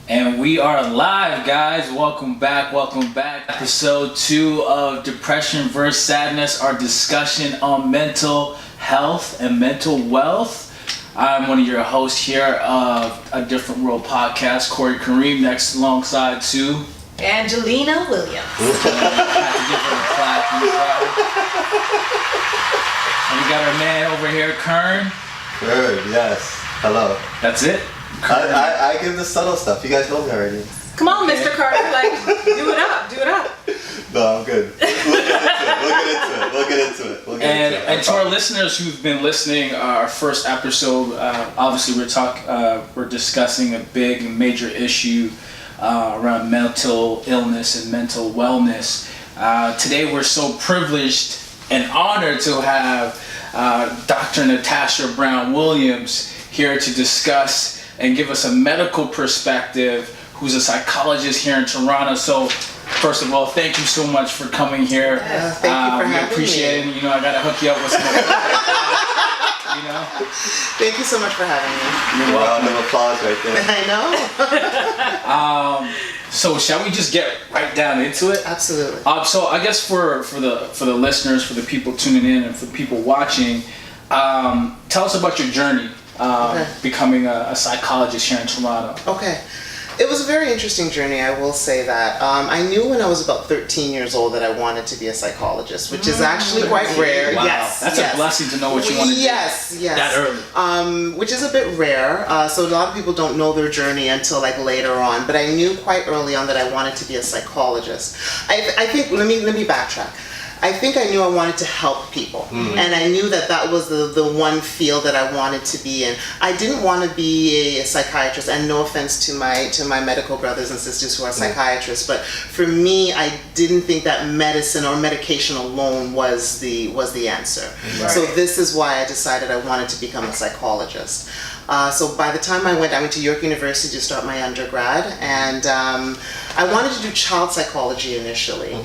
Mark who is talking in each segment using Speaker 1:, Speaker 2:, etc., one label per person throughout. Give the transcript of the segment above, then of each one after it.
Speaker 1: And we are live, guys. Welcome back. Episode 2 of Depression vs. Sadness, our discussion on mental health and mental wealth. I'm one of your hosts here of A Different World podcast, Corey Kareem, next alongside to
Speaker 2: Angelina Williams.
Speaker 1: Had to give her a clap. And we got our man over here, Kern.
Speaker 3: Kern, yes. Hello.
Speaker 1: That's it?
Speaker 3: I give the subtle stuff. You guys know me already.
Speaker 2: Come on, Mr. Carter. Like, do it up.
Speaker 3: No, I'm good. We'll get into it.
Speaker 1: And to our listeners who've been listening, our first episode, obviously we're discussing a big and major issue around mental illness and mental wellness. Today we're so privileged and honored to have Dr. Natasha Browne Williams here to discuss and give us a medical perspective, who's a psychologist here in Toronto. So first of all, thank you so much for coming here.
Speaker 2: Yes, thank you for having me.
Speaker 1: We appreciate it. You know, I gotta hook you up with some you know?
Speaker 2: Thank you so much for having me.
Speaker 1: You're welcome.
Speaker 3: Round of applause right there.
Speaker 2: I know.
Speaker 1: So shall we just get right down into it?
Speaker 2: Absolutely.
Speaker 1: So I guess for the listeners, for the people tuning in, and for the people watching, tell us about your journey becoming a psychologist here in Toronto.
Speaker 2: Okay. It was a very interesting journey, I will say that. I knew when I was about 13 years old that I wanted to be a psychologist, which is actually quite rare.
Speaker 1: Wow.
Speaker 2: Yes.
Speaker 1: That's a blessing to know what you want to do.
Speaker 2: Yes.
Speaker 1: That early.
Speaker 2: Which is a bit rare. So a lot of people don't know their journey until like later on. But I knew quite early on that I wanted to be a psychologist. I think, let me backtrack. I think I knew I wanted to help people, and I knew that was the one field that I wanted to be in. I didn't want to be a psychiatrist, and no offense to my medical brothers and sisters who are psychiatrists, but for me, I didn't think that medicine or medication alone was the answer. Right. So this is why I decided I wanted to become a psychologist. So by the time I went to York University to start my undergrad, and I wanted to do child psychology initially,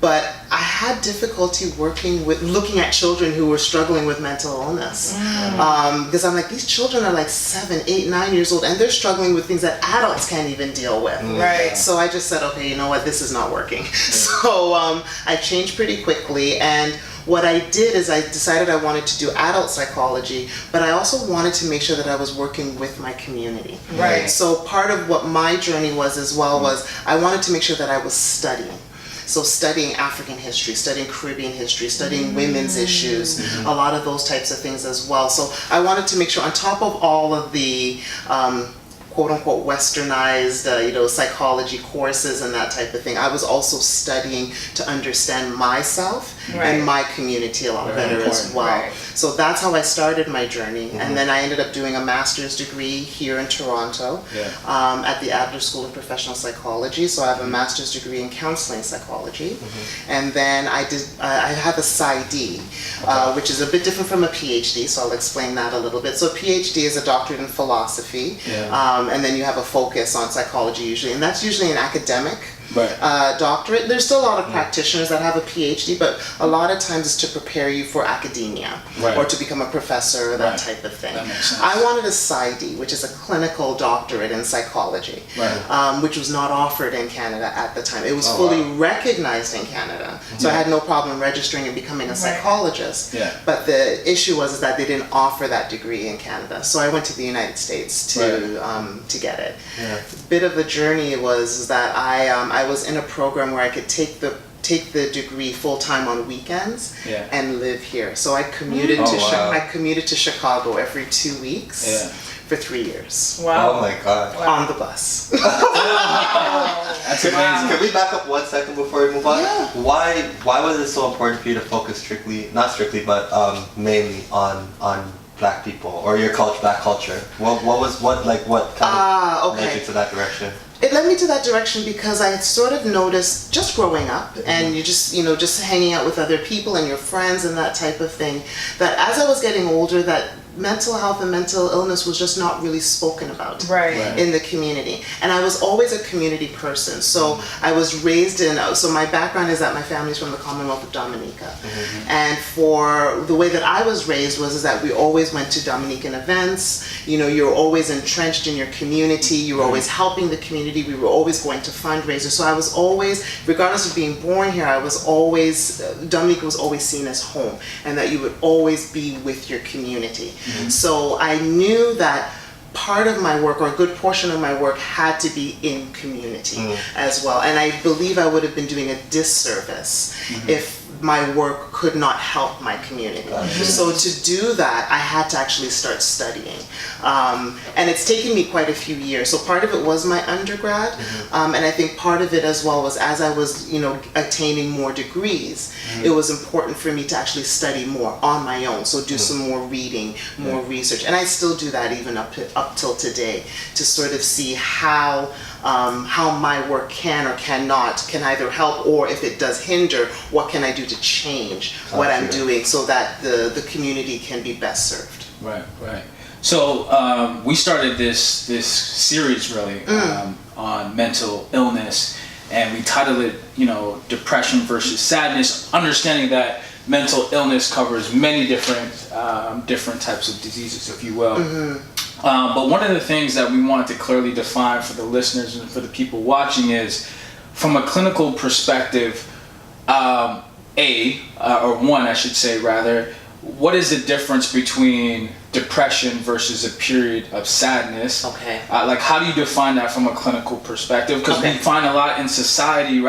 Speaker 2: but I had difficulty looking at children who were struggling with mental illness. Because I'm like, these children are like 7, 8, 9 years old, and they're struggling with things that adults can't even deal with.
Speaker 1: Right.
Speaker 2: So I just said, okay, you know what, this is not working. So I changed pretty quickly, and what I did is I decided I wanted to do adult psychology, but I also wanted to make sure that I was working with my community.
Speaker 1: Right.
Speaker 2: So part of what my journey was as well was I wanted to make sure that I was studying. So studying African history, studying Caribbean history, studying women's issues, a lot of those types of things as well. So I wanted to make sure on top of all of the quote-unquote westernized psychology courses and that type of thing, I was also studying to understand myself and my community a lot better as well. Right. So that's how I started my journey, and then I ended up doing a master's degree here in Toronto at the Adler School of Professional Psychology. So I have a master's degree in counseling psychology, and then I have a PsyD, which is a bit different from a PhD, so I'll explain that a little bit. So a PhD is a doctorate in philosophy, and then you have a focus on psychology usually, and that's usually an academic doctorate. There's still a lot of practitioners that have a PhD, but a lot of times it's to prepare you for academia or to become a professor or that type of thing.
Speaker 1: That makes sense.
Speaker 2: I wanted a PsyD, which is a clinical doctorate in psychology, which was not offered in Canada at the time. It was fully recognized in Canada, so I had no problem registering and becoming a psychologist. But the issue was that they didn't offer that degree in Canada, so I went to the United States to get it. Bit of the journey was that I was in a program where I could take the degree full time on weekends and live here. So I commuted I commuted to Chicago every 2 weeks for 3 years.
Speaker 3: Wow! Oh my God!
Speaker 2: On the bus.
Speaker 1: That's amazing.
Speaker 3: Can we back up 1 second before we move on?
Speaker 2: Yeah.
Speaker 3: Why was it so important for you to focus mainly on Black people or your Black culture? What led you to that direction?
Speaker 2: It led me to that direction because I had sort of noticed just growing up and you just hanging out with other people and your friends and that type of thing, that as I was getting older, that mental health and mental illness was just not really spoken about
Speaker 4: Right.
Speaker 2: in the community. And I was always a community person. So I was raised in, so my background is that my family's from the Commonwealth of Dominica. And for the way that I was raised is that we always went to Dominican events. You know, you're always entrenched in your community. You were always helping the community. We were always going to fundraisers. So I was always, regardless of being born here, I was always, Dominica was always seen as home, and that you would always be with your community. So I knew that part of my work, or a good portion of my work, had to be in community as well. And I believe I would have been doing a disservice if my work could not help my community. So to do that, I had to actually start studying. And it's taken me quite a few years. So part of it was my undergrad, and I think part of it as well was as I was, attaining more degrees, it was important for me to actually study more on my own. So do some more reading, more research. And I still do that even up till today, to sort of see how my work can either help, or if it does hinder, what can I do to change what I'm doing so that the community can be best served.
Speaker 1: Right. So we started this series really on mental illness, and we titled it, depression versus sadness, understanding that mental illness covers many different types of diseases, if you will. But one of the things that we wanted to clearly define for the listeners and for the people watching is, from a clinical perspective, what is the difference between depression versus a period of sadness?
Speaker 2: Okay.
Speaker 1: How do you define that from a clinical perspective? Because we find a lot in society,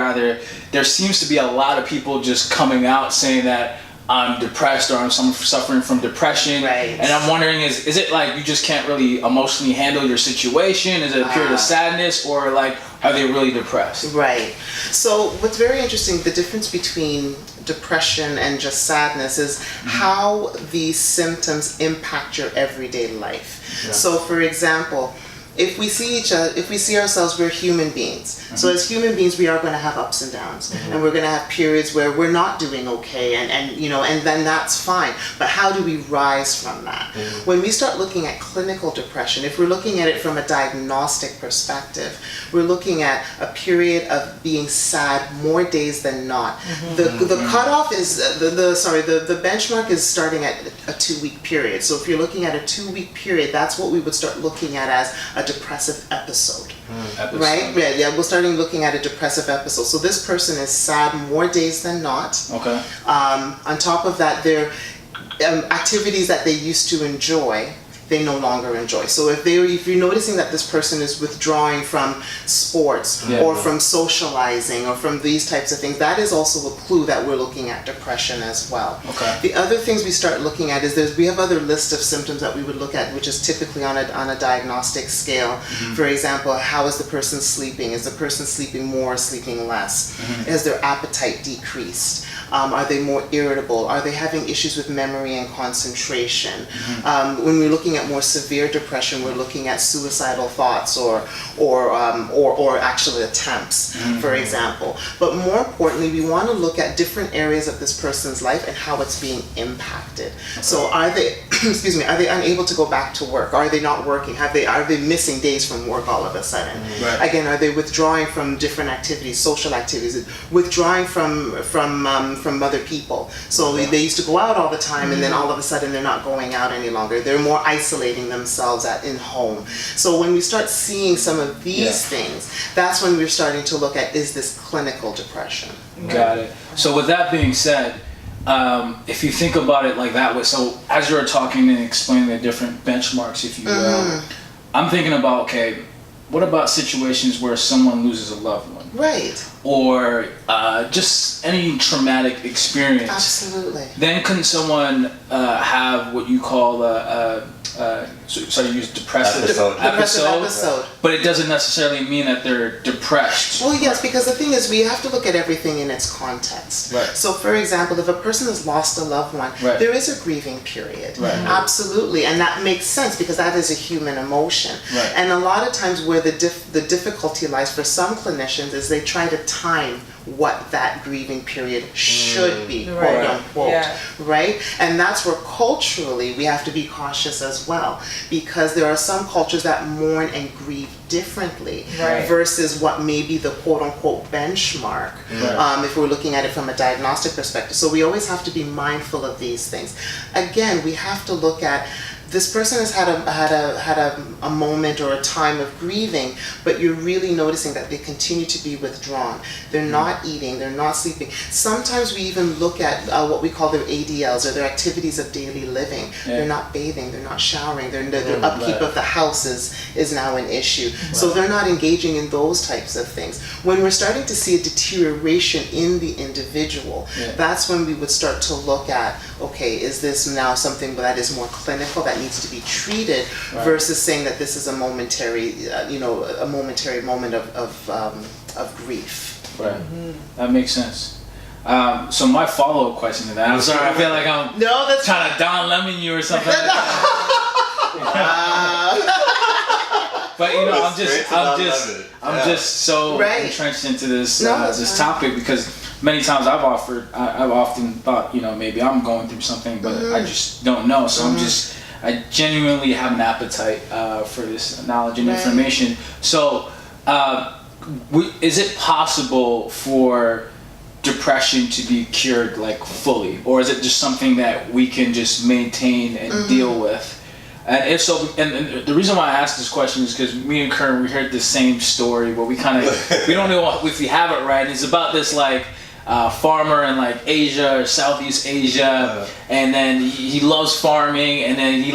Speaker 1: there seems to be a lot of people just coming out saying that I'm depressed, or I'm suffering from depression.
Speaker 2: Right.
Speaker 1: And I'm wondering, is it like you just can't really emotionally handle your situation? Is it a period of sadness, or are they really depressed?
Speaker 2: Right. So what's very interesting, the difference between depression and just sadness is how these symptoms impact your everyday life. Yeah. So for example, if we see ourselves, we're human beings. So as human beings, we are going to have ups and downs, and we're going to have periods where we're not doing okay, and then that's fine. But how do we rise from that? When we start looking at clinical depression, if we're looking at it from a diagnostic perspective, we're looking at a period of being sad more days than not. The cutoff is the benchmark is starting at a 2-week period. So if you're looking at a 2-week period, that's what we would start looking at as a depressive episode. Right? Yeah, we're starting looking at a depressive episode. So this person is sad more days than not.
Speaker 1: Okay.
Speaker 2: On top of that, their activities that they used to enjoy, they no longer enjoy. So if you're noticing that this person is withdrawing from sports or from socializing or from these types of things, that is also a clue that we're looking at depression as well. Okay. The other things we start looking at is we have other lists of symptoms that we would look at, which is typically on a diagnostic scale. For example, how is the person sleeping? Is the person sleeping more or sleeping less? Has their appetite decreased? Are they more irritable? Are they having issues with memory and concentration? When we're looking at more severe depression, we're looking at suicidal thoughts or actual attempts, for example. But more importantly, we want to look at different areas of this person's life and how it's being impacted. So are they, are they unable to go back to work? Are they not working? Are they missing days from work all of a sudden? Right. Again, are they withdrawing from different activities, social activities, withdrawing from other people? So they used to go out all the time, and then all of a sudden they're not going out any longer. They're more isolating themselves in home. So when we start seeing some of these things, that's when we're starting to look at, is this clinical depression?
Speaker 1: Got it. So with that being said, if you think about it like that way, so as you were talking and explaining the different benchmarks, if you will, I'm thinking about, okay, what about situations where someone loses a loved one?
Speaker 2: Right.
Speaker 1: Or just any traumatic experience.
Speaker 2: Absolutely.
Speaker 1: Then couldn't someone have what you call so you use depressive
Speaker 2: episode.
Speaker 1: but it doesn't necessarily mean that they're depressed.
Speaker 2: Well, yes, because the thing is, we have to look at everything in its context.
Speaker 1: Right.
Speaker 2: So, for example, if a person has lost a loved one,
Speaker 1: right.
Speaker 2: there is a grieving period.
Speaker 1: Right.
Speaker 2: Absolutely, and that makes sense because that is a human emotion.
Speaker 1: Right.
Speaker 2: And a lot of times where the difficulty lies for some clinicians is they try to time what that grieving period should be, quote unquote, right? And that's where culturally we have to be cautious as well, because there are some cultures that mourn and grieve differently versus what may be the quote unquote benchmark, if we're looking at it from a diagnostic perspective. So we always have to be mindful of these things. Again, we have to look at this person has had a moment or a time of grieving, but you're really noticing that they continue to be withdrawn. They're not eating, they're not sleeping. Sometimes we even look at what we call their ADLs, or their activities of daily living. They're not bathing, they're not showering, their upkeep of the house is now an issue. So they're not engaging in those types of things. When we're starting to see a deterioration in the individual, that's when we would start to look at, okay, is this now something that is more clinical, that needs to be treated, versus saying that this is a momentary, a momentary moment of grief.
Speaker 1: Right. That makes sense. So my follow-up question to that, I'm sorry, I feel like I'm trying to Don Lemon you or something. But I'm just so entrenched into this this topic, because many times I've often thought, maybe I'm going through something, but I just don't know. So I genuinely have an appetite for this knowledge and information. So, is it possible for depression to be cured fully, or is it just something that we can just maintain and deal with? And if so, and the reason why I asked this question is because me and Kern, we heard the same story, but we don't know if we have it right. It's about this farmer in Asia or Southeast Asia, and then he loves farming, and then he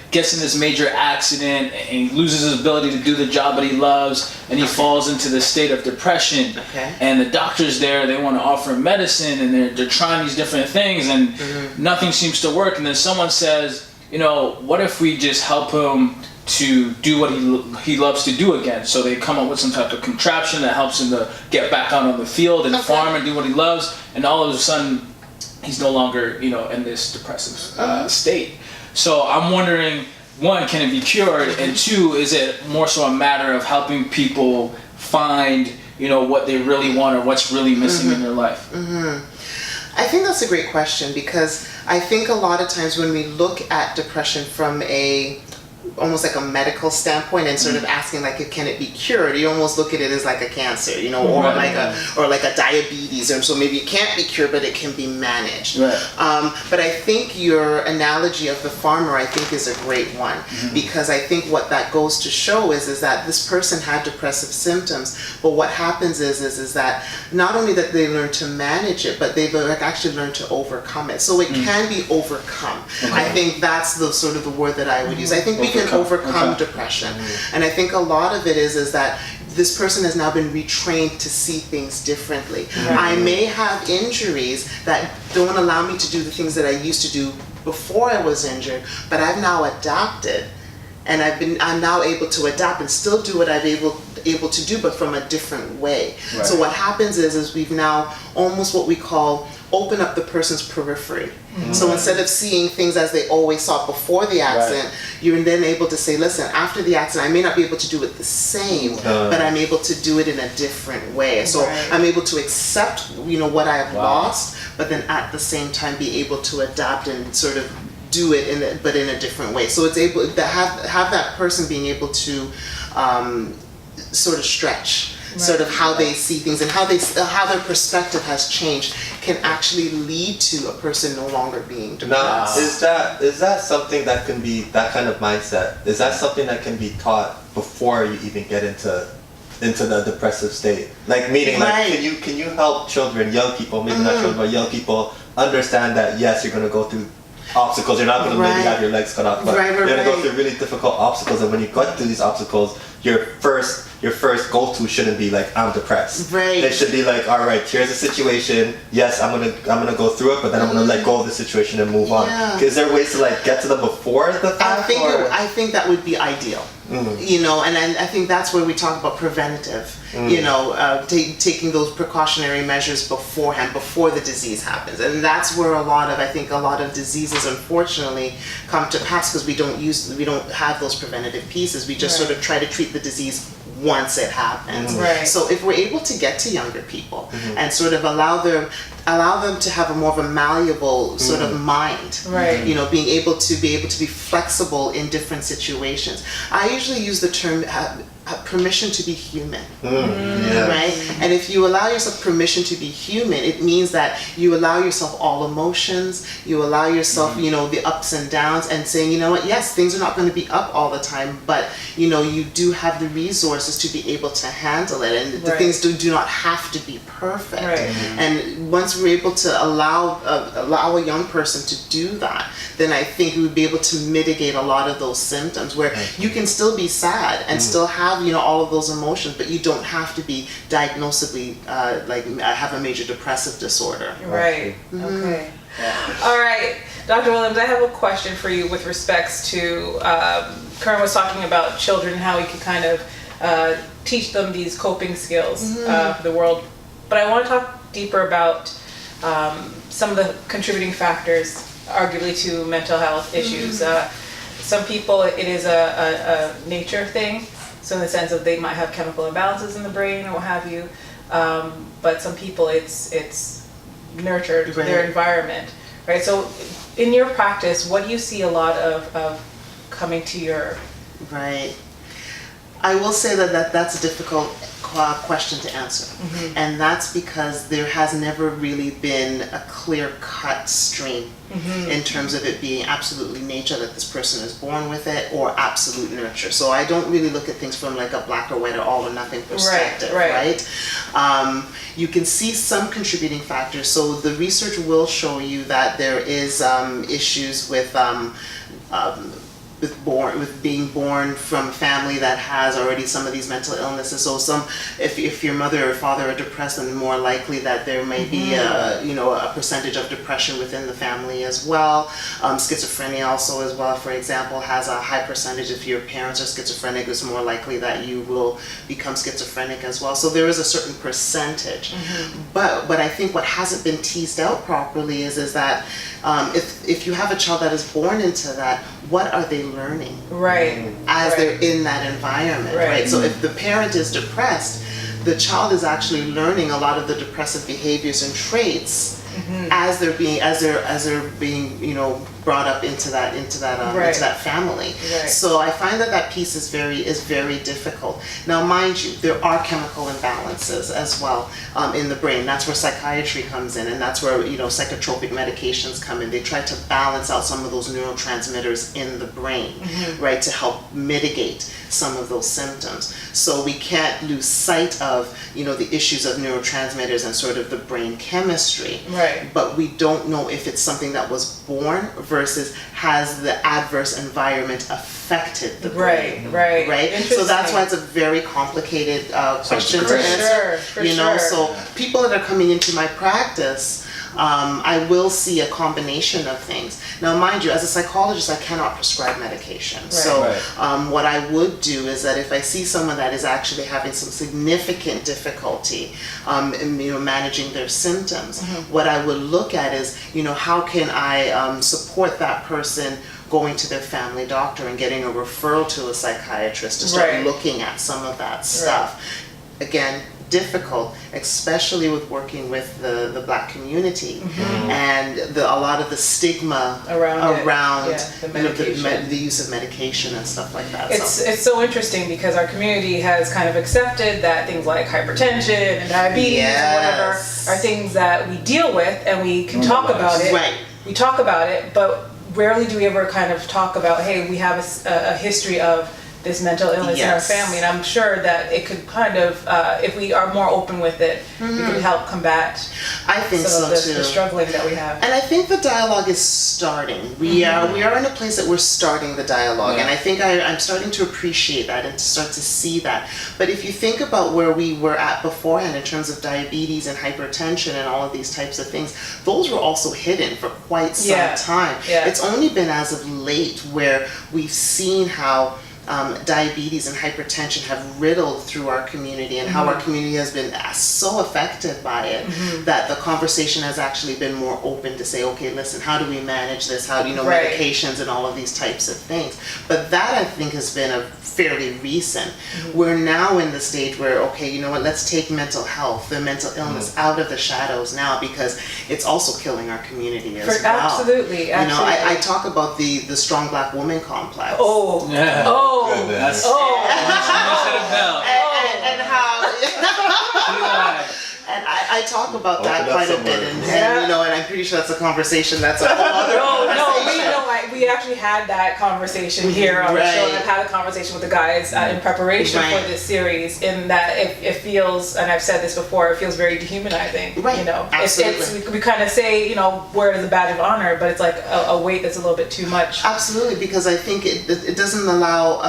Speaker 1: gets in this major accident and he loses his ability to do the job that he loves, and he falls into this state of depression. And the doctors there, they want to offer him medicine, and they're trying these different things, and nothing seems to work. And then someone says, what if we just help him to do what he loves to do again? So they come up with some type of contraption that helps him to get back out on the field and farm and do what he loves, and all of a sudden he's no longer in this depressive state. So I'm wondering, one, can it be cured, and two, is it more so a matter of helping people find what they really want or what's really missing in their life?
Speaker 2: I think that's a great question, because I think a lot of times when we look at depression from almost like a medical standpoint and sort of asking can it be cured, you almost look at it as like a cancer, or like a diabetes, and so maybe it can't be cured, but it can be managed. But I think your analogy of the farmer, I think, is a great one, because I think what that goes to show is that this person had depressive symptoms, but what happens is that not only that they learn to manage it, but they've actually learned to overcome it. So it can be overcome. I think that's the sort of the word that I would use. I think we can overcome depression, and I think a lot of it is that this person has now been retrained to see things differently. I may have injuries that don't allow me to do the things that I used to do before I was injured, but I've now adapted, and I'm now able to adapt and still do what I'm able to do, but from a different way. So what happens is we've now almost what we call open up the person's periphery. So instead of seeing things as they always saw before the accident, you're then able to say, listen, after the accident, I may not be able to do it the same, but I'm able to do it in a different way. So I'm able to accept, what I have lost, but then at the same time be able to adapt and sort of do it but in a different way. So it's able to have that person being able to sort of stretch sort of how they see things, and how their perspective has changed can actually lead to a person no longer being depressed.
Speaker 3: Now, is that something that can be, that kind of mindset, is that something that can be taught before you even get into the depressive state? Meaning, can you help children, young people, maybe not children, but young people understand that yes, you're going to go through obstacles, you're not going to maybe have your legs cut off, but you're going to go through really difficult obstacles, and when you go through these obstacles, your first go-to shouldn't be like, I'm depressed.
Speaker 2: Right.
Speaker 3: It should be like, all right, here's the situation. Yes, I'm gonna go through it, but then I'm gonna let go of the situation and move on. Is there ways to like get to them before the fact?
Speaker 2: I think that would be ideal. You know, and I think that's where we talk about preventative. You know, taking those precautionary measures beforehand, before the disease happens, and that's where a lot of diseases unfortunately come to pass, because we don't have those preventative pieces. We just sort of try to treat the disease once it happens.
Speaker 4: Right.
Speaker 2: So if we're able to get to younger people and sort of allow them to have a more of a malleable sort of mind,
Speaker 4: Right.
Speaker 2: you know, being able to be flexible in different situations. I usually use the term permission to be human, right? And if you allow yourself permission to be human, it means that you allow yourself all emotions, you allow yourself, you know, the ups and downs, and saying, you know what, yes, things are not going to be up all the time, but, you know, you do have the resources to be able to handle it, and the things do not have to be perfect.
Speaker 4: Right.
Speaker 2: And once we're able to allow a young person to do that, then I think we would be able to mitigate a lot of those symptoms, where you can still be sad and still have, you know, all of those emotions, but you don't have to be diagnosably like have a major depressive disorder.
Speaker 4: Right. Okay. All right, Dr. Williams, I have a question for you with respects to Kern was talking about children, how we can kind of teach them these coping skills for the world, but I want to talk deeper about some of the contributing factors, arguably, to mental health issues. Some people, it is a nature thing, so in the sense of they might have chemical imbalances in the brain or what have you, but some people it's nurtured, their environment, right? So in your practice, what do you see a lot of coming to your...
Speaker 2: Right. I will say that's a difficult question to answer, and that's because there has never really been a clear-cut stream in terms of it being absolutely nature, that this person is born with it, or absolute nurture. So I don't really look at things from like a black or white or all or nothing perspective, right? You can see some contributing factors. So the research will show you that there is issues with being born from a family that has already some of these mental illnesses. So if your mother or father are depressed, then more likely that there may be a percentage of depression within the family as well. Schizophrenia also as well, for example, has a high percentage. If your parents are schizophrenic, it's more likely that you will become schizophrenic as well. So there is a certain percentage. But I think what hasn't been teased out properly is that if you have a child that is born into that, what are they learning as they're in that environment, right? So if the parent is depressed, the child is actually learning a lot of the depressive behaviors and traits as they're being you know, brought up into that family. So I find that piece is very difficult. Now, mind you, there are chemical imbalances as well in the brain. That's where psychiatry comes in, and that's where, you know, psychotropic medications come in. They try to balance out some of those neurotransmitters in the brain, right, to help mitigate some of those symptoms. So we can't lose sight of, you know, the issues of neurotransmitters and sort of the brain chemistry. But we don't know if it's something that was born versus has the adverse environment affected the brain. Right? So that's why it's a very complicated question to answer. You know, so people that are coming into my practice, I will see a combination of things. Now, mind you, as a psychologist, I cannot prescribe medication. So what I would do is that if I see someone that is actually having some significant difficulty in, you know, managing their symptoms, what I would look at is, you know, how can I support that person going to their family doctor and getting a referral to a psychiatrist to start looking at some of that stuff. Again, difficult, especially with working with the Black community and a lot of the stigma around the use of medication and stuff like that.
Speaker 4: It's so interesting because our community has kind of accepted that things like hypertension and diabetes and whatever are things that we deal with, and we can talk about it. We talk about it, but rarely do we ever kind of talk about, hey, we have a history of this mental illness in our
Speaker 2: Yes.
Speaker 4: family, and I'm sure that it could kind of, if we are more open with it, it could help combat
Speaker 2: I think
Speaker 4: some
Speaker 2: so
Speaker 4: of
Speaker 2: too.
Speaker 4: the struggling that we have.
Speaker 2: And I think the dialogue is starting. We are in a place that we're starting the dialogue,
Speaker 1: Yeah.
Speaker 2: and I think I'm starting to appreciate that and to start to see that. But if you think about where we were at beforehand in terms of diabetes and hypertension and all of these types of things, those were also hidden for quite some time.
Speaker 4: Yeah.
Speaker 2: It's only been as of late where we've seen how diabetes and hypertension have riddled through our community, and how our community has been so affected by it that the conversation has actually been more open to say, okay, listen, how do we manage this? How do you know
Speaker 4: Right.
Speaker 2: medications and all of these types of things? But that, I think, has been a fairly recent. We're now in the stage where, okay, you know what, let's take mental health, the mental illness out of the shadows now, because it's also killing our community as well.
Speaker 4: Absolutely.
Speaker 2: You know, I talk about the strong black woman complex.
Speaker 4: Oh.
Speaker 1: Yeah.
Speaker 4: Oh.
Speaker 1: That's
Speaker 4: Oh.
Speaker 2: And how and I talk about that
Speaker 3: Open up
Speaker 2: quite a
Speaker 3: some
Speaker 2: bit,
Speaker 3: words.
Speaker 2: and you know, and I'm pretty sure that's a conversation that's a whole other conversation.
Speaker 4: We actually had that conversation here on the show, and I've had a conversation with the guys in preparation for this series, in that it feels, and I've said this before, it feels very dehumanizing.
Speaker 2: Right.
Speaker 4: You know,
Speaker 2: Absolutely.
Speaker 4: we kind of say, you know, wear it as a badge of honor, but it's like a weight that's a little bit too much.
Speaker 2: Absolutely, because I think it doesn't allow,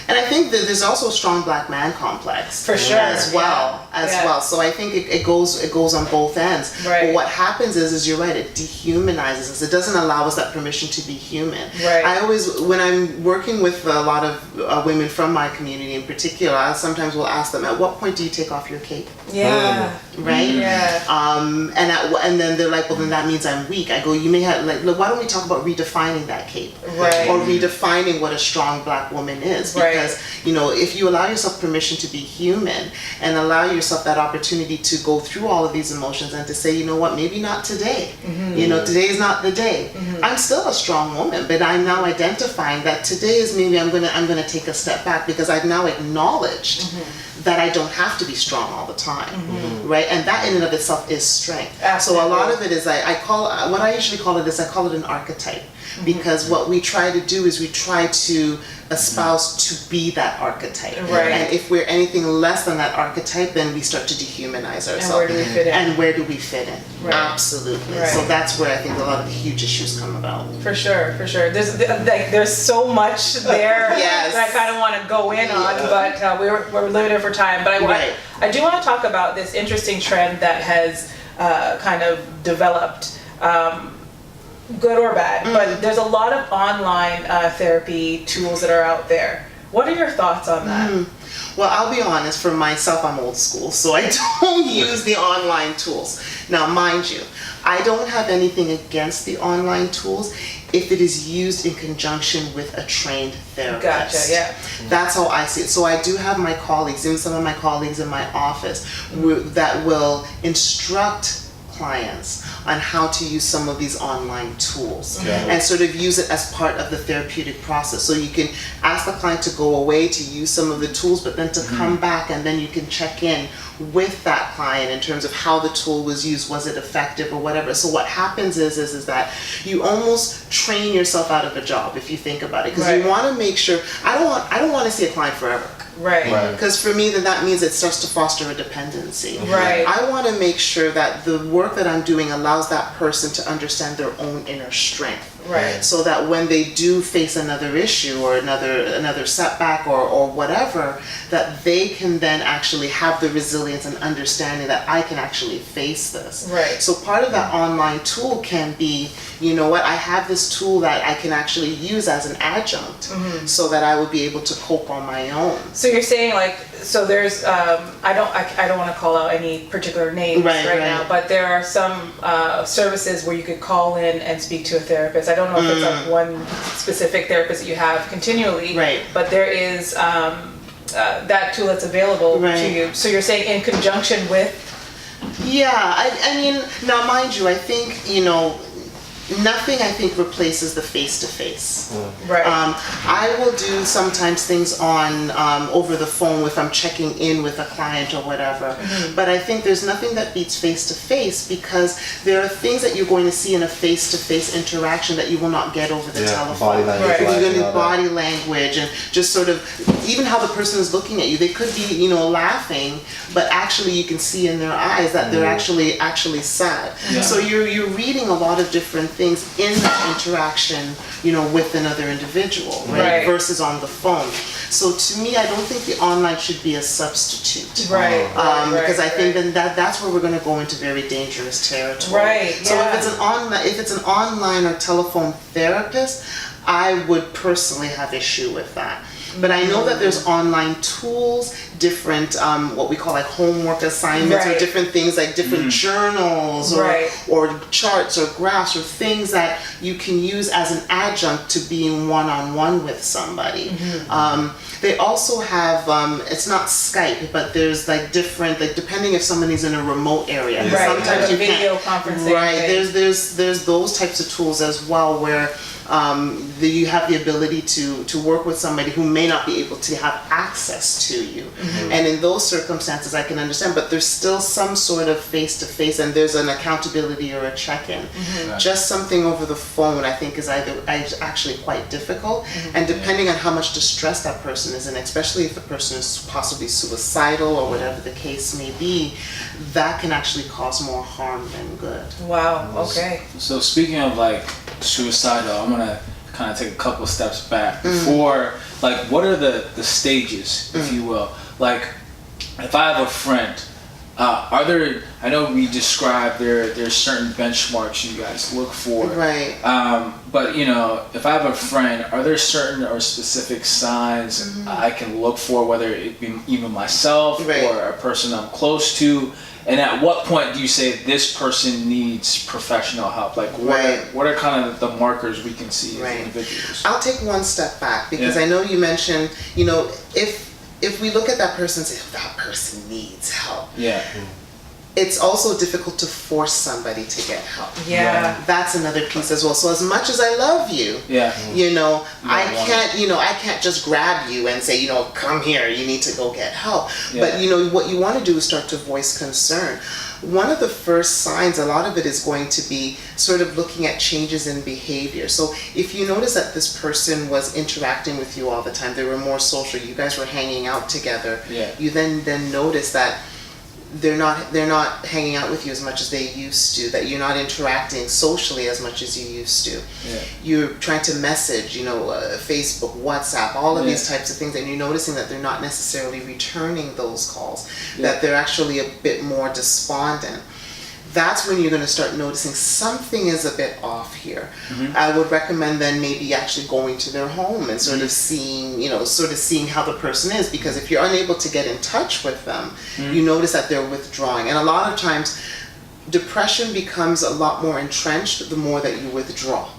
Speaker 2: and I think that there's also a strong black man complex
Speaker 4: For sure.
Speaker 2: as well.
Speaker 4: Yeah.
Speaker 2: So I think it goes on both ends.
Speaker 4: Right.
Speaker 2: But what happens is you're right, it dehumanizes us. It doesn't allow us that permission to be human.
Speaker 4: Right.
Speaker 2: I always, when I'm working with a lot of women from my community in particular, I sometimes will ask them, at what point do you take off your cape?
Speaker 4: Yeah.
Speaker 2: Right?
Speaker 4: Yeah.
Speaker 2: And then they're like, well, then that means I'm weak. I go, you may have, like, look, why don't we talk about redefining that cape?
Speaker 4: Right.
Speaker 2: Or redefining what a strong black woman is.
Speaker 4: Right.
Speaker 2: Because, you know, if you allow yourself permission to be human and allow yourself that opportunity to go through all of these emotions and to say, you know what, maybe not today. You know, today is not the day. I'm still a strong woman, but I'm now identifying that today is maybe I'm gonna take a step back, because I've now acknowledged that I don't have to be strong all the time, right? And that in and of itself is strength.
Speaker 4: Absolutely.
Speaker 2: So a lot of it is I call, what I usually call it is, I call it an archetype, because what we try to do is we try to espouse to be that archetype.
Speaker 4: Right.
Speaker 2: And if we're anything less than that archetype, then we start to dehumanize ourselves.
Speaker 4: And where do we fit in?
Speaker 2: And where do we fit in?
Speaker 4: Right.
Speaker 2: Absolutely.
Speaker 4: Right.
Speaker 2: So that's where I think a lot of the huge issues come about.
Speaker 4: For sure. There's so much there
Speaker 2: Yes.
Speaker 4: that I kind of want to go in on, but we're limited for time. But I do want to talk about this interesting trend that has kind of developed, good or bad. But there's a lot of online therapy tools that are out there. What are your thoughts on that?
Speaker 2: Well, I'll be honest, for myself, I'm old school, so I don't use the online tools. Now, mind you, I don't have anything against the online tools if it is used in conjunction with a trained therapist.
Speaker 4: Gotcha, yeah.
Speaker 2: That's how I see it. So I do have my colleagues, even some of my colleagues in my office, that will instruct clients on how to use some of these online tools and sort of use it as part of the therapeutic process. So you can ask the client to go away to use some of the tools, but then to come back, and then you can check in with that client in terms of how the tool was used, was it effective or whatever. So what happens is that you almost train yourself out of a job, if you think about it, because you want to make sure, I don't want to see a client forever.
Speaker 4: Right.
Speaker 2: Because for me, then that means it starts to foster a dependency.
Speaker 4: Right.
Speaker 2: I want to make sure that the work that I'm doing allows that person to understand their own inner strength.
Speaker 4: Right.
Speaker 2: So that when they do face another issue or another setback or whatever, that they can then actually have the resilience and understanding that I can actually face this.
Speaker 4: Right.
Speaker 2: So part of that online tool can be, you know what, I have this tool that I can actually use as an adjunct so that I would be able to cope on my own.
Speaker 4: So you're saying, like, so there's I don't want to call out any particular names right now, but there are some services where you could call in and speak to a therapist. I don't know if it's like one specific therapist that you have continually, but there is that tool that's available to you. So you're saying in conjunction with?
Speaker 2: Yeah, I mean, now mind you, I think, you know, nothing I think replaces the face-to-face.
Speaker 4: Right.
Speaker 2: I will do sometimes things on over the phone if I'm checking in with a client or whatever. But I think there's nothing that beats face-to-face, because there are things that you're going to see in a face-to-face interaction that you will not get over the telephone.
Speaker 3: Body language.
Speaker 2: You're going to body language and just sort of even how the person is looking at you. They could be, you know, laughing, but actually you can see in their eyes that they're actually sad.
Speaker 1: Yeah.
Speaker 2: So you're reading a lot of different things in that interaction, you know, with another individual, right? Versus on the phone. So to me, I don't think the online should be a substitute.
Speaker 4: Right.
Speaker 2: Because I think then that's where we're going to go into very dangerous territory.
Speaker 4: Right.
Speaker 2: So if it's an online or telephone therapist, I would personally have issue with that. But I know that there's online tools, different what we call like homework assignments, or different things like different journals or charts or graphs or things that you can use as an adjunct to being one-on-one with somebody. They also have, it's not Skype, but there's like different, like depending if somebody's in a remote area.
Speaker 4: Sometimes you video conferencing.
Speaker 2: There's those types of tools as well where you have the ability to work with somebody who may not be able to have access to you. And in those circumstances I can understand, but there's still some sort of face-to-face, and there's an accountability or a check-in. Just something over the phone I think is actually quite difficult, and depending on how much distress that person is in, especially if the person is possibly suicidal or whatever the case may be, that can actually cause more harm than good.
Speaker 4: Wow, okay.
Speaker 1: So speaking of like suicidal, I'm gonna kind of take a couple steps back before, like, what are the stages, if you will? Like, if I have a friend, are there, I know we described there's certain benchmarks you guys look for,
Speaker 2: right?
Speaker 1: But you know, if I have a friend, are there certain or specific signs I can look for, whether it be even myself or a person I'm close to? And at what point do you say this person needs professional help? Like, what are kind of the markers we can see as individuals?
Speaker 2: I'll take one step back, because I know you mentioned, you know, if we look at that person and say, oh, that person needs help. It's also difficult to force somebody to get help. That's another piece as well. So as much as I love you, you know, I can't just grab you and say, you know, come here, you need to go get help. But you know, what you want to do is start to voice concern. One of the first signs, a lot of it is going to be sort of looking at changes in behavior. So if you notice that this person was interacting with you all the time, they were more social, you guys were hanging out together, you then notice that they're not hanging out with you as much as they used to, that you're not interacting socially as much as you used to. You're trying to message, you know, Facebook, WhatsApp, all of these types of things, and you're noticing that they're not necessarily returning those calls, that they're actually a bit more despondent. That's when you're going to start noticing something is a bit off here. I would recommend then maybe actually going to their home and sort of seeing, you know, seeing how the person is, because if you're unable to get in touch with them, you notice that they're withdrawing. And a lot of times depression becomes a lot more entrenched the more that you withdraw.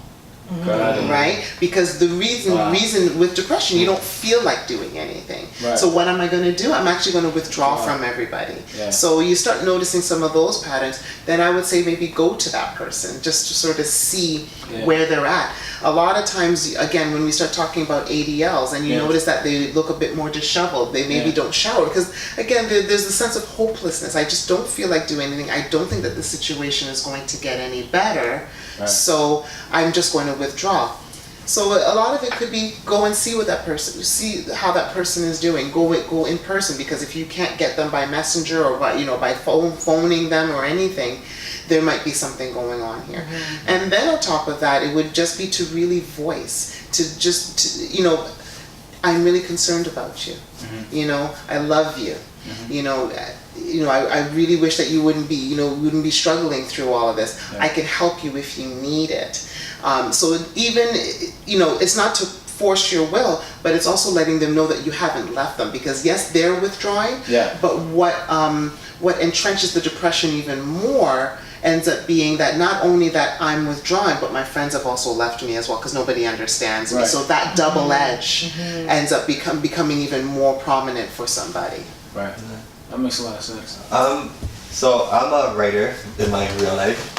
Speaker 2: Right? Because the reason with depression, you don't feel like doing anything. So what am I going to do? I'm actually going to withdraw from everybody. So you start noticing some of those patterns, then I would say maybe go to that person just to sort of see where they're at. A lot of times, again, when we start talking about ADLs and you notice that they look a bit more disheveled, they maybe don't shower, because again, there's a sense of hopelessness. I just don't feel like doing anything. I don't think that the situation is going to get any better. So I'm just going to withdraw. So a lot of it could be go and see what that person, see how that person is doing. Go in person, because if you can't get them by messenger or by phoning them or anything, there might be something going on here. And then on top of that, it would just be to really voice, you know, I'm really concerned about you. You know, I love you. You know, I really wish that you wouldn't be struggling through all of this. I can help you if you need it. So even, you know, it's not to force your will, but it's also letting them know that you haven't left them, because yes, they're withdrawing, but what entrenches the depression even more ends up being that not only that I'm withdrawing, but my friends have also left me as well, because nobody understands me. So that double edge ends up becoming even more prominent for somebody.
Speaker 1: That makes a lot of sense.
Speaker 3: So I'm a writer in my real life.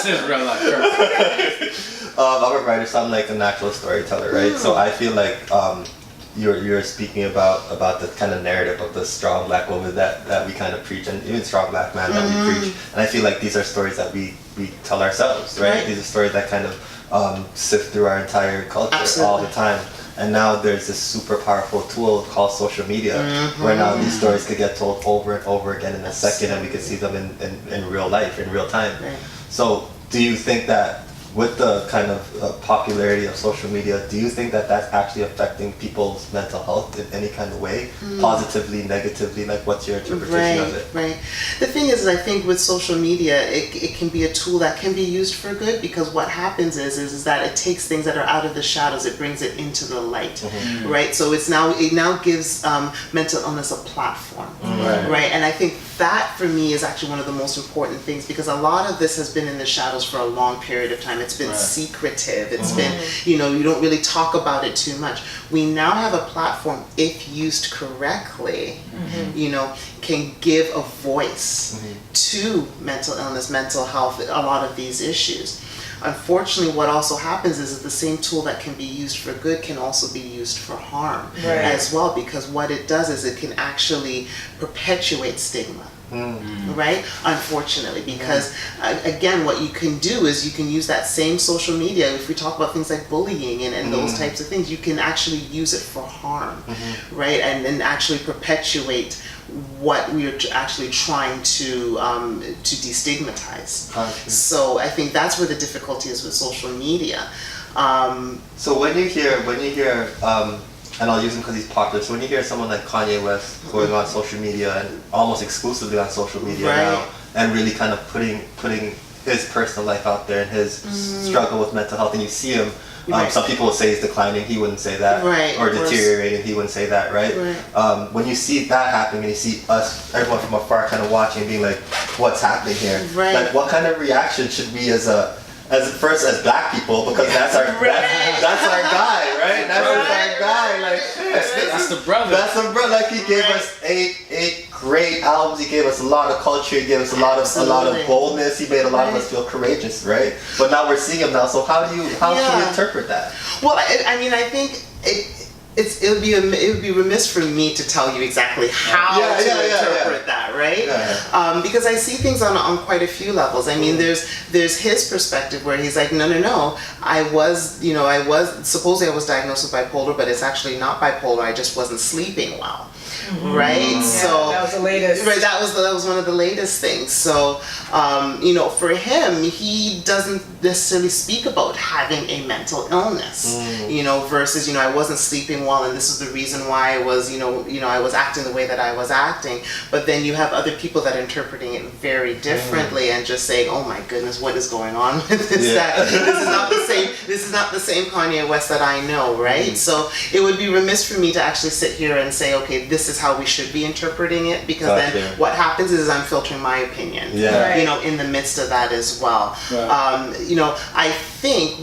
Speaker 1: This is real life. Perfect.
Speaker 3: I'm a writer, so I'm like a natural storyteller, right? So I feel like you're speaking about the kind of narrative of the strong black woman that we kind of preach, and even strong black man that we preach. And I feel like these are stories that we tell ourselves, right? These are stories that kind of sift through our entire culture all the time. And now there's this super powerful tool called social media, where now these stories could get told over and over again in a second, and we can see them in real life, in real time. So do you think that with the kind of popularity of social media, do you think that that's actually affecting people's mental health in any kind of way? Positively, negatively? Like, what's your interpretation of it?
Speaker 2: Right. The thing is, I think with social media, it can be a tool that can be used for good, because what happens is that it takes things that are out of the shadows, it brings it into the light, right? So it now gives mental illness a platform, right? And I think that for me is actually one of the most important things, because a lot of this has been in the shadows for a long period of time. It's been secretive. It's been, you don't really talk about it too much. We now have a platform, if used correctly, can give a voice to mental illness, mental health, a lot of these issues. Unfortunately, what also happens is that the same tool that can be used for good can also be used for harm as well, because what it does is it can actually perpetuate stigma. Right? Unfortunately, because again, what you can do is you can use that same social media. If we talk about things like bullying and those types of things, you can actually use it for harm, right? And then actually perpetuate what we are actually trying to destigmatize. So I think that's where the difficulty is with social media.
Speaker 3: So when you hear and I'll use him because he's popular. So when you hear someone like Kanye West going on social media and almost exclusively on social media now, and really kind of putting his personal life out there and his struggle with mental health, and you see him, some people will say he's declining, he wouldn't say that, or deteriorating, he wouldn't say that, right? When you see that happening and you see everyone from afar kind of watching and being like, what's happening here? Like, what kind of reaction should we as black people, because that's our guy, right? That's our guy. Like
Speaker 1: that's the brother.
Speaker 3: That's the brother. Like, he gave us eight great albums. He gave us a lot of culture. He gave us a lot of boldness. He made a lot of us feel courageous, right? But now we're seeing him now. So how should we interpret that?
Speaker 2: Well, I mean, I think it would be remiss for me to tell you exactly how to interpret that, right? Because I see things on quite a few levels. I mean, there's his perspective where he's like, no, I was supposedly I was diagnosed with bipolar, but it's actually not bipolar. I just wasn't sleeping well. Right, so
Speaker 4: that was the latest.
Speaker 2: Right, that was one of the latest things. So, for him, he doesn't necessarily speak about having a mental illness. Versus I wasn't sleeping well, and this is the reason why I was I was acting the way that I was acting. But then you have other people that are interpreting it very differently and just saying, oh my goodness, what is going on with this? This is not the same Kanye West that I know, right? So it would be remiss for me to actually sit here and say, okay, this is how we should be interpreting it, because then what happens is I'm filtering my opinion, in the midst of that as well. I think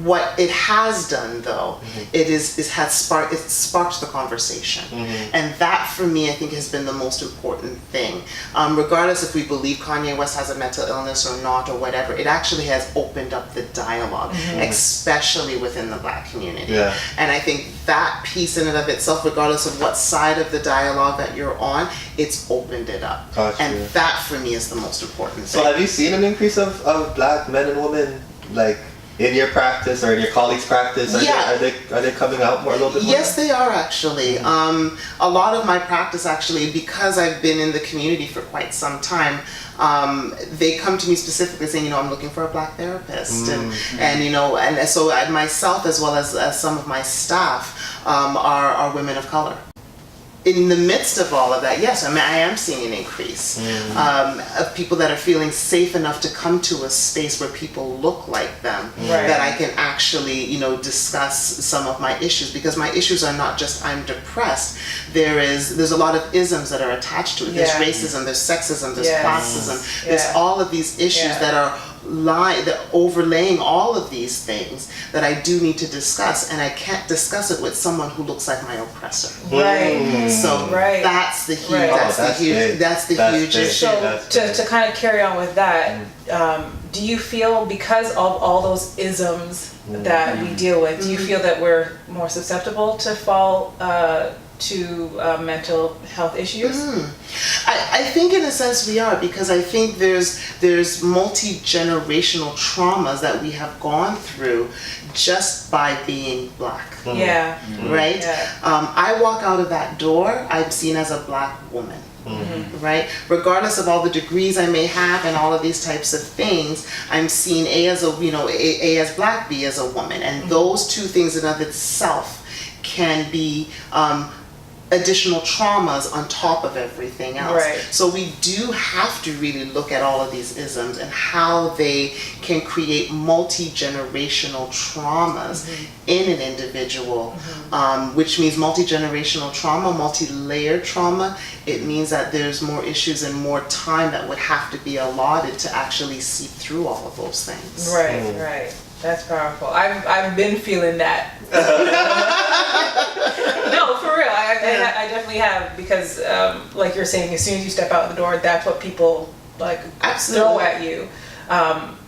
Speaker 2: what it has done, though, it sparked the conversation, and that for me, I think, has been the most important thing. Regardless if we believe Kanye West has a mental illness or not or whatever, it actually has opened up the dialogue, especially within the Black community. And I think that piece in and of itself, regardless of what side of the dialogue that you're on, it's opened it up. And that for me is the most important thing.
Speaker 3: So have you seen an increase of Black men and women, like, in your practice or in your colleagues' practice? Are they coming out a little bit more?
Speaker 2: Yes, they are actually. A lot of my practice actually, because I've been in the community for quite some time, they come to me specifically saying, I'm looking for a Black therapist, and so myself as well as some of my staff are women of color. In the midst of all of that, yes, I am seeing an increase of people that are feeling safe enough to come to a space where people look like them, that I can actually, discuss some of my issues, because my issues are not just I'm depressed. There's a lot of isms that are attached to it. There's racism, there's sexism, there's classism, there's all of these issues that are overlaying all of these things that I do need to discuss, and I can't discuss it with someone who looks like my oppressor.
Speaker 4: Right.
Speaker 2: So that's the huge, that's the huge issue.
Speaker 4: So to kind of carry on with that, do you feel because of all those isms that we deal with, do you feel that we're more susceptible to fall to mental health issues?
Speaker 2: I think in a sense we are, because I think there's multi-generational traumas that we have gone through just by being Black.
Speaker 4: Yeah.
Speaker 2: Right?
Speaker 4: Yeah.
Speaker 2: I walk out of that door, I'm seen as a Black woman. Right? Regardless of all the degrees I may have and all of these types of things, I'm seen A as as Black, B as a woman. And those two things in of itself can be additional traumas on top of everything else.
Speaker 4: Right.
Speaker 2: So we do have to really look at all of these isms and how they can create multi-generational traumas in an individual, which means multi-generational trauma, multi-layered trauma. It means that there's more issues and more time that would have to be allotted to actually see through all of those things.
Speaker 4: Right, right. That's powerful. I've been feeling that. No, for real. I definitely have, because like you're saying, as soon as you step out the door, that's what people like throw at you.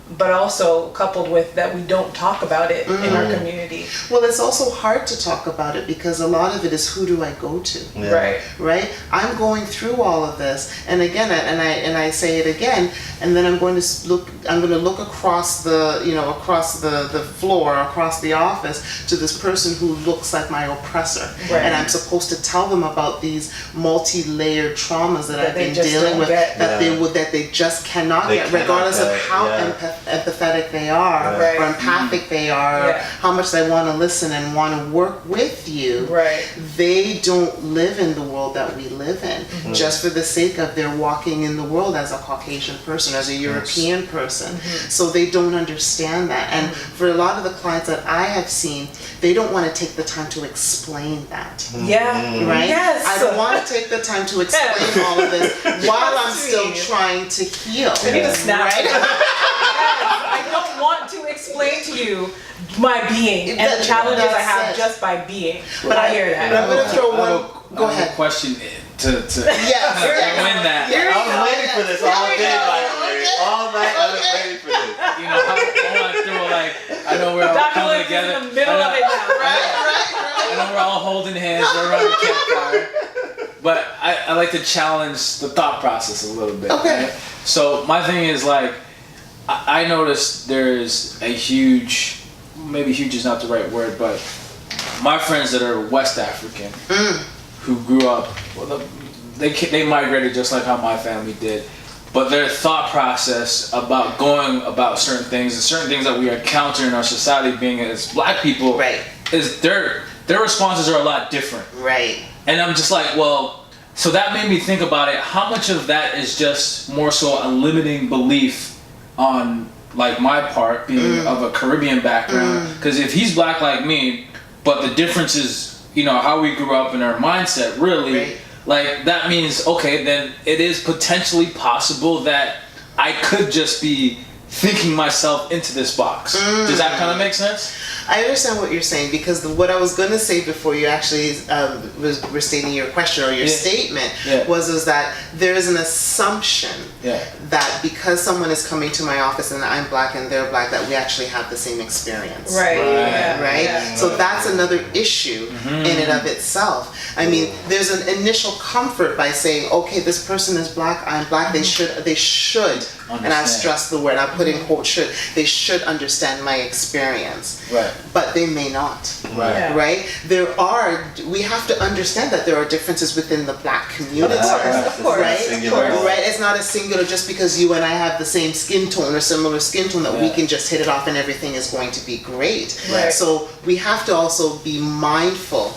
Speaker 4: But also coupled with that we don't talk about it in our community.
Speaker 2: Well, it's also hard to talk about it because a lot of it is, who do I go to?
Speaker 4: Right.
Speaker 2: Right? I'm going through all of this, and again, and I say it again, and then I'm going to look across the floor, across the office, to this person who looks like my oppressor.
Speaker 4: Right.
Speaker 2: And I'm supposed to tell them about these multi-layered traumas that I've been dealing with, that they just cannot get, regardless of how empathetic they are, or empathic they are, or how much they want to listen and want to work with you.
Speaker 4: Right.
Speaker 2: They don't live in the world that we live in, just for the sake of their walking in the world as a Caucasian person, as a European person. So they don't understand that. And for a lot of the clients that I have seen, they don't want to take the time to explain that.
Speaker 4: Yeah.
Speaker 2: Right?
Speaker 4: Yes.
Speaker 2: I don't want to take the time to explain all of this while I'm still trying to heal.
Speaker 4: I need to snap.
Speaker 2: Right?
Speaker 4: I don't want to explain to you my being and the challenges I have just by being. But I hear that.
Speaker 2: But I'm going to throw one. Go
Speaker 1: I have
Speaker 2: ahead.
Speaker 1: a question to win that.
Speaker 3: I was waiting for this all day, all night. I was waiting for this.
Speaker 1: You know, I want to throw, I know we're all
Speaker 4: Dr.
Speaker 1: coming
Speaker 4: Williams
Speaker 1: together.
Speaker 4: is in the middle of it now.
Speaker 1: I know we're all holding hands around the campfire. But I like to challenge the thought process a little bit.
Speaker 2: Okay.
Speaker 1: Right? So my thing is, like, I noticed there's a huge, maybe huge is not the right word, but my friends that are West African who grew up, well, they migrated just like how my family did, but their thought process about going about certain things and certain things that we encounter in our society, being as Black people, is their responses are a lot different.
Speaker 2: Right.
Speaker 1: And I'm just like, well, so that made me think about it. How much of that is just more so a limiting belief on, like, my part, being of a Caribbean background? Because if he's Black like me, but the difference is, you know, how we grew up in our mindset, really, like, that means, okay, then it is potentially possible that I could just be thinking myself into this box. Does that kind of make sense?
Speaker 2: I understand what you're saying, because what I was going to say before you actually were stating your question or your statement was that there is an assumption that because someone is coming to my office and I'm Black and they're Black, that we actually have the same experience. Right? So that's another issue in and of itself. I mean, there's an initial comfort by saying, okay, this person is Black, I'm Black, they should understand. And I stress the word, I put in quote should, they should understand my experience.
Speaker 1: Right.
Speaker 2: But they may not. Right? We have to understand that there are differences within the Black community.
Speaker 4: Of course.
Speaker 2: Right? It's not a singular, just because you and I have the same skin tone or similar skin tone, that we can just hit it off and everything is going to be great. So we have to also be mindful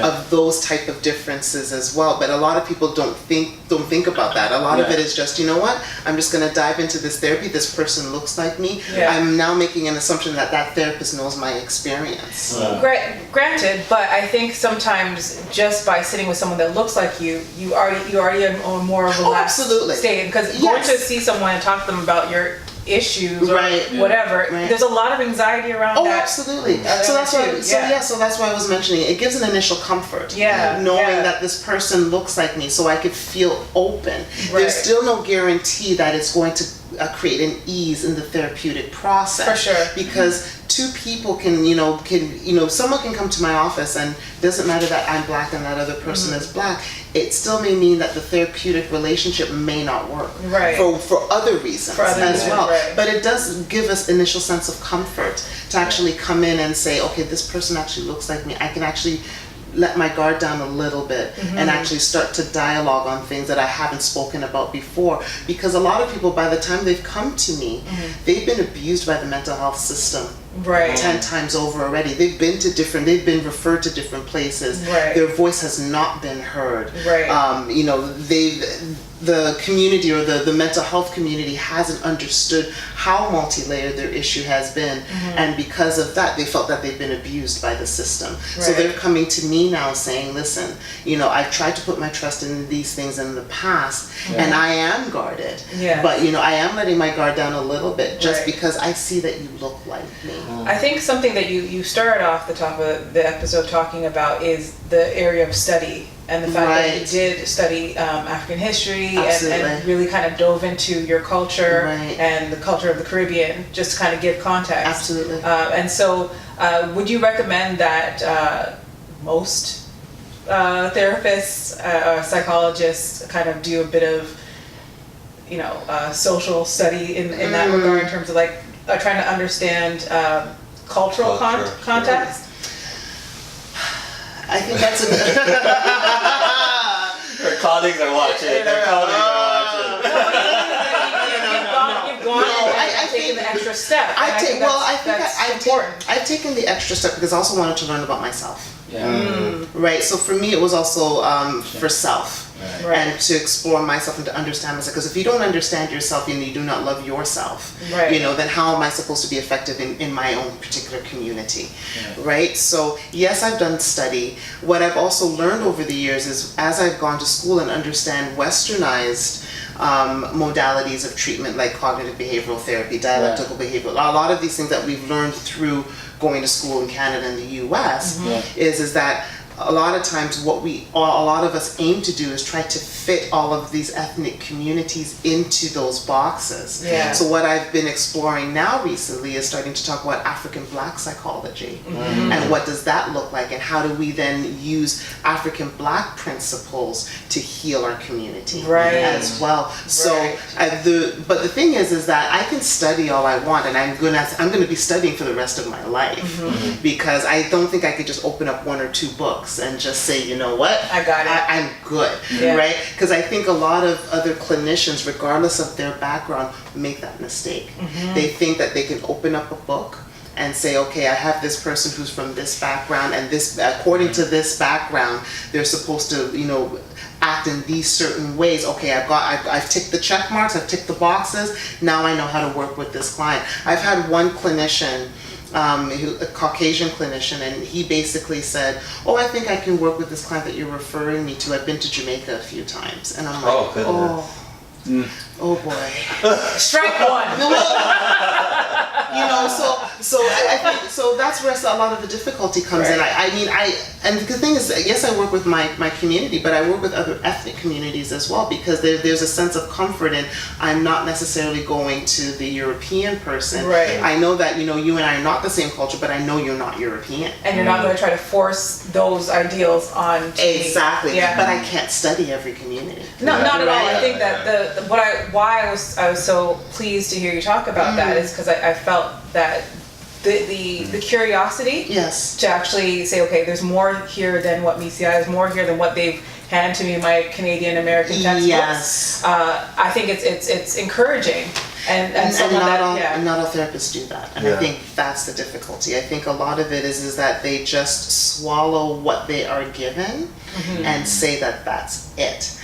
Speaker 2: of those type of differences as well. But a lot of people don't think about that. A lot of it is just, you know what, I'm just going to dive into this therapy, this person looks like me, I'm now making an assumption that that therapist knows my experience.
Speaker 4: Granted, but I think sometimes just by sitting with someone that looks like you already are more of a relaxed state, because going to see someone and talk to them about issues or
Speaker 2: Right.
Speaker 4: whatever.
Speaker 2: Right.
Speaker 4: There's a lot of anxiety around
Speaker 2: Oh,
Speaker 4: that.
Speaker 2: absolutely. So that's why. So that's why I was mentioning it. It gives an initial comfort.
Speaker 4: Yeah,
Speaker 2: Knowing
Speaker 4: yeah.
Speaker 2: that this person looks like me, so I could feel open.
Speaker 4: Right.
Speaker 2: There's still no guarantee that it's going to create an ease in the therapeutic process.
Speaker 4: For sure.
Speaker 2: Because two people can someone can come to my office, and it doesn't matter that I'm black and that other person is black. It still may mean that the therapeutic relationship may not work.
Speaker 4: Right.
Speaker 2: For other reasons as well.
Speaker 4: Right.
Speaker 2: But it does give us initial sense of comfort to actually come in and say, okay, this person actually looks like me. I can actually let my guard down a little bit and actually start to dialogue on things that I haven't spoken about before. Because a lot of people, by the time they've come to me, they've been abused by the mental health system.
Speaker 4: Right.
Speaker 2: 10 times over already. They've been referred to different places.
Speaker 4: Right.
Speaker 2: Their voice has not been heard.
Speaker 4: Right.
Speaker 2: The community or the mental health community hasn't understood how multi-layered their issue has been, and because of that they felt that they've been abused by the system. So they're coming to me now saying, listen, I've tried to put my trust in these things in the past, and I am guarded, but I am letting my guard down a little bit just because I see that you look like me.
Speaker 4: I think something that you started off the top of the episode talking about is the area of study, and the fact that you did study African history and really kind of dove into your culture and the culture of the Caribbean, just to kind of give context.
Speaker 2: Absolutely.
Speaker 4: And so would you recommend that most therapists, psychologists kind of do a bit of social study in that regard, in terms of like trying to understand cultural context?
Speaker 2: I think that's a good...
Speaker 3: Her colleagues are watching. Her colleagues are watching.
Speaker 4: You've gone and taken the extra step.
Speaker 2: I've taken the extra step because I also wanted to learn about myself. Right. So for me, it was also for self. And to explore myself and to understand myself. Because if you don't understand yourself and you do not love yourself, then how am I supposed to be effective in my own particular community? Right? So yes, I've done study. What I've also learned over the years is, as I've gone to school and understand westernized modalities of treatment like cognitive behavioral therapy, dialectical behavioral, a lot of these things that we've learned through going to school in Canada and the US is that a lot of times what a lot of us aim to do is try to fit all of these ethnic communities into those boxes. So what I've been exploring now recently is starting to talk about African Black psychology and what does that look like, and how do we then use African Black principles to heal our community as well. So but the thing is that I can study all I want, and I'm gonna be studying for the rest of my life because I don't think I could just open up one or two books and just say, you know what,
Speaker 4: I got it,
Speaker 2: I'm good, right? Because I think a lot of other clinicians, regardless of their background, make that mistake. They think that they can open up a book and say, okay, I have this person who's from this background, and this, according to this background, they're supposed to, act in these certain ways. Okay, I've ticked the check marks, I've ticked the boxes, now I know how to work with this client. I've had one clinician, a Caucasian clinician, and he basically said, oh, I think I can work with this client that you're referring me to. I've been to Jamaica a few times. And I'm like, oh boy.
Speaker 4: Strike one.
Speaker 2: I think so. That's where a lot of the difficulty comes in. And the thing is, yes, I work with my community, but I work with other ethnic communities as well, because there's a sense of comfort in I'm not necessarily going to the European person. I know that you and I are not the same culture, but I know you're not European,
Speaker 4: and you're not going to try to force those ideals on me.
Speaker 2: But I can't study every community.
Speaker 4: No, not at all. I think that why I was so pleased to hear you talk about that is because I felt that the curiosity to actually say, okay, there's more here than what meets the eye, there's more here than what they've handed to me in my Canadian American textbooks. I think it's encouraging. And not all therapists do that, and I think that's the difficulty. I think a lot of it is that they just swallow what they are given and say that that's it.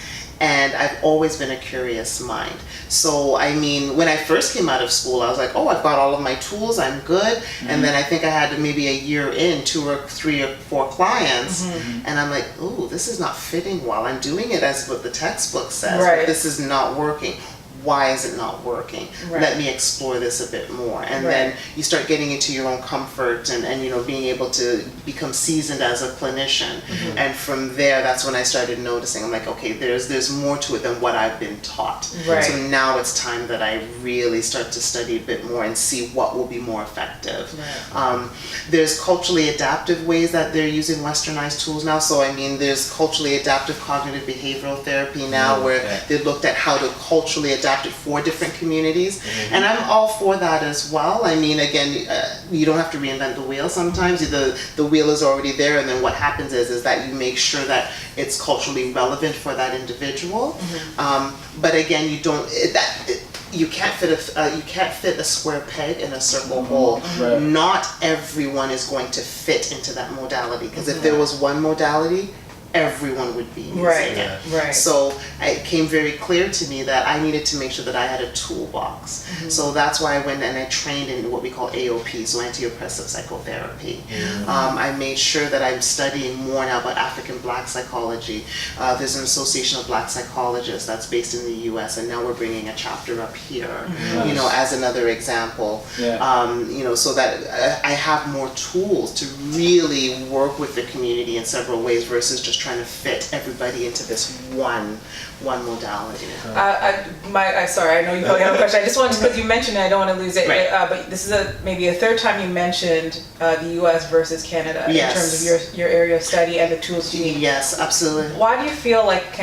Speaker 4: And I've always been a curious mind. So, I mean, when I first came out of school, I was like, oh, I've got all of my tools, I'm good. And then I think I had maybe a year in, 2 or 3 or 4 clients. And I'm like, oh, this is not fitting well. I'm doing it as what the textbook says, but this is not working.
Speaker 2: why is it not working?
Speaker 4: Right.
Speaker 2: Let me explore this a bit more. And then you start getting into your own comfort and you know, being able to become seasoned as a clinician. And from there, that's when I started noticing, I'm like, okay, there's more to it than what I've been taught.
Speaker 4: Right.
Speaker 2: So now it's time that I really start to study a bit more and see what will be more effective.
Speaker 4: Right.
Speaker 2: There's culturally adaptive ways that they're using westernized tools now. So I mean, there's culturally adaptive cognitive behavioral therapy now where they looked at how to culturally adapt it for different communities. And I'm all for that as well. I mean, again, you don't have to reinvent the wheel sometimes. The wheel is already there, and then what happens is that you make sure that it's culturally relevant for that individual. But again, you can't fit a square peg in a circle hole.
Speaker 1: Right.
Speaker 2: Not everyone is going to fit into that modality, because if there was one modality, everyone would be using it.
Speaker 4: Right.
Speaker 2: So it came very clear to me that I needed to make sure that I had a toolbox. So that's why I went and I trained in what we call AOP, so anti-oppressive psychotherapy. I made sure that I'm studying more now about African Black psychology. There's an Association of Black Psychologists that's based in the US, and now we're bringing a chapter up here, you know, as another example. You know, so that I have more tools to really work with the community in several ways versus just trying to fit everybody into this one modality.
Speaker 4: Sorry, I know you probably have a question. I just wanted to, because you mentioned it, I don't want to lose it.
Speaker 2: Right.
Speaker 4: But this is maybe a third time you mentioned the U.S. versus Canada in terms of your area of study and the tools you need.
Speaker 2: Yes, absolutely.
Speaker 4: Why do you feel like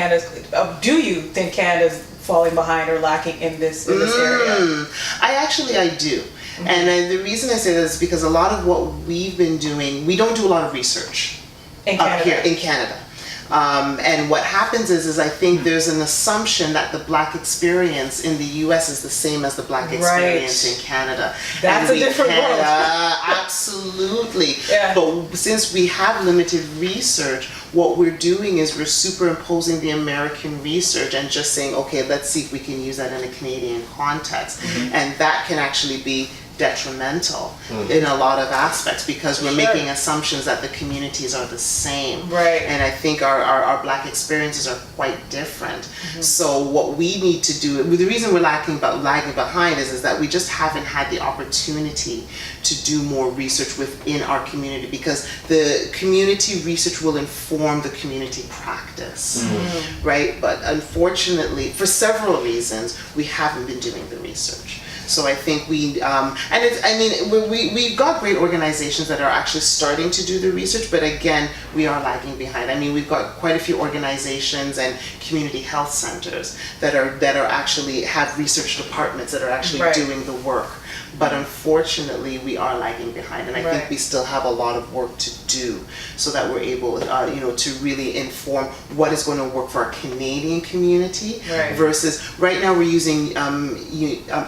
Speaker 4: do you think Canada's falling behind or lacking in this area?
Speaker 2: I do. And the reason I say that is because a lot of what we've been doing, we don't do a lot of research up here in Canada. And what happens is I think there's an assumption that the Black experience in the U.S. is the same as the Black experience in Canada.
Speaker 4: That's a different world.
Speaker 2: Absolutely. But since we have limited research, what we're doing is we're superimposing the American research and just saying, okay, let's see if we can use that in a Canadian context. And that can actually be detrimental in a lot of aspects, because we're making assumptions that the communities are the same. And I think our Black experiences are quite different. So what we need to do, the reason we're lagging behind is that we just haven't had the opportunity to do more research within our community, because the community research will inform the community practice, right? But unfortunately, for several reasons, we haven't been doing the research. So I think we've got great organizations that are actually starting to do the research, but again, we are lagging behind. I mean, we've got quite a few organizations and community health centers that are actually have research departments that are actually doing the work. But unfortunately, we are lagging behind, and I think we still have a lot of work to do so that we're able, to really inform what is going to work for our Canadian community versus right now we're using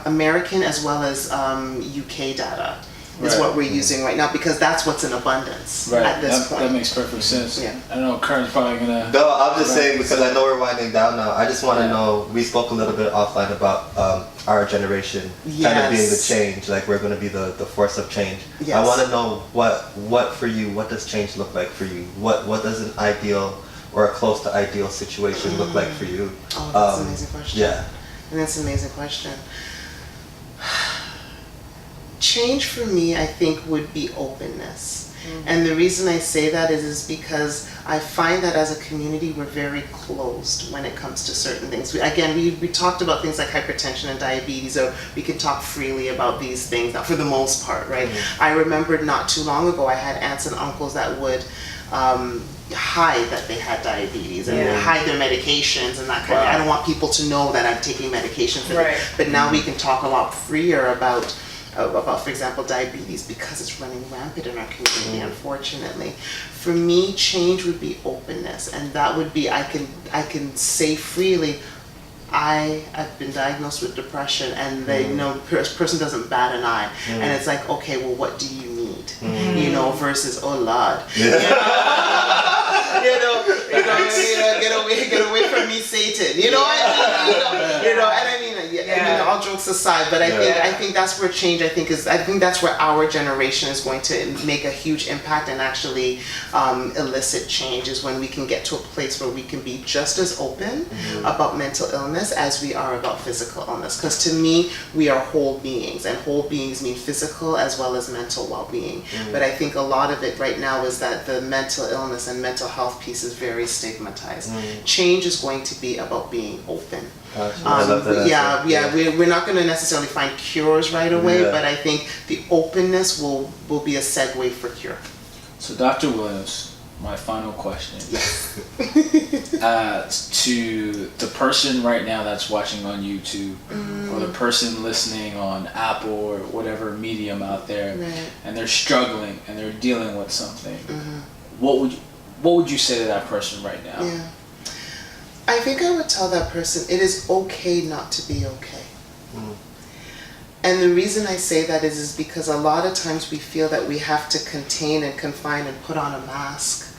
Speaker 2: American as well as UK data. Is what we're using right now, because that's what's in abundance at this point.
Speaker 1: That makes perfect sense. I know Kern's probably gonna...
Speaker 3: No, I'm just saying, because I know we're winding down now, I just want to know, we spoke a little bit offline about our generation kind of being the change, like we're going to be the force of change. I want to know what for you, what does change look like for you? What does an ideal or a close to ideal situation look like for you?
Speaker 2: Oh, that's an amazing question. And that's an amazing question. Change for me, I think, would be openness. And the reason I say that is because I find that as a community, we're very closed when it comes to certain things. We talked about things like hypertension and diabetes, or we can talk freely about these things, for the most part, right? I remembered not too long ago, I had aunts and uncles that would hide that they had diabetes and hide their medications and that kind of. I don't want people to know that I'm taking medication for them. But now we can talk a lot freer about, for example, diabetes, because it's running rampant in our community, unfortunately. For me, change would be openness, and that would be, I can say freely, I've been diagnosed with depression, and the person doesn't bat an eye, and it's like, okay, well, what do you need? Versus, oh Lord, get away from me, Satan. And I mean, all jokes aside, but I think that's where change, I think that's where our generation is going to make a huge impact and actually elicit change, is when we can get to a place where we can be just as open about mental illness as we are about physical illness. Because to me, we are whole beings, and whole beings mean physical as well as mental well-being. But I think a lot of it right now is that the mental illness and mental health piece is very stigmatized. Change is going to be about being open. We're not going to necessarily find cures right away, but I think the openness will be a segue for cure.
Speaker 1: So Dr. Williams, my final question to the person right now that's watching on YouTube, or the person listening on Apple or whatever medium out there, and they're struggling and they're dealing with something, what would you say to that person right now?
Speaker 2: Yeah. I think I would tell that person it is okay not to be okay. And the reason I say that is because a lot of times we feel that we have to contain and confine and put on a mask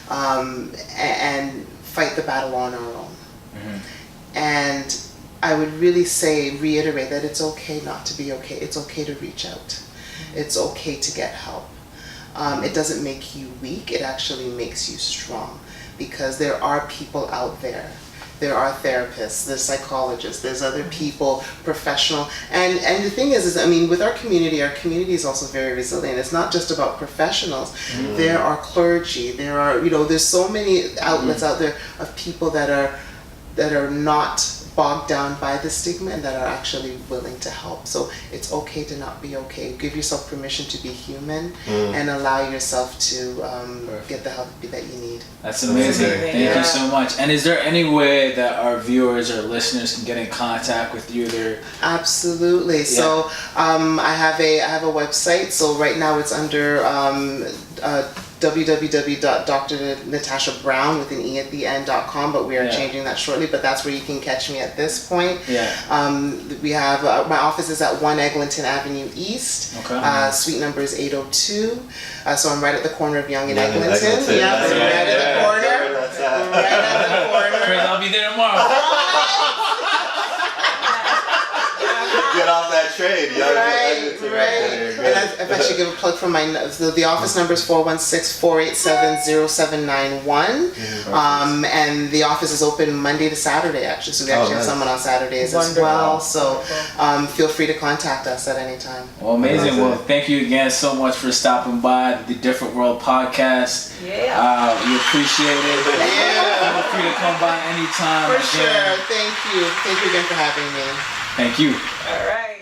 Speaker 2: and fight the battle on our own. And I would really reiterate that it's okay not to be okay. It's okay to reach out. It's okay to get help. It doesn't make you weak, it actually makes you strong. Because there are people out there. There are therapists, there's psychologists, there's other people, professional. And the thing is I mean, with our community is also very resilient. It's not just about professionals. There are clergy, there are, there's so many outlets out there of people that are not bogged down by the stigma and that are actually willing to help. So it's okay to not be okay. Give yourself permission to be human and allow yourself to get the help that you need.
Speaker 1: That's amazing. Thank you so much. And is there any way that our viewers or listeners can get in contact with you?
Speaker 2: Absolutely. Yeah. So I have a website. So right now it's under www.drnatashabrowne with an E at the end.com, but we are changing that shortly, but that's where you can catch me at this point. We have, my office is at 1 Eglinton Avenue East. Suite number is 802. So I'm right at the corner of Yonge and Eglinton. Right at the corner. Right at the corner.
Speaker 1: Chris, I'll be there tomorrow.
Speaker 3: Get off that train,
Speaker 2: right. And if I should give a plug for the office number is 416-487-0791. And the office is open Monday to Saturday, actually. So we actually have someone on Saturdays as well. So feel free to contact us at any time.
Speaker 1: Well, amazing. Well, thank you again so much for stopping by the Different World podcast. We appreciate it. Feel free to come by anytime.
Speaker 2: For sure. Thank you. Thank you again for having me.
Speaker 1: Thank you.
Speaker 4: All right.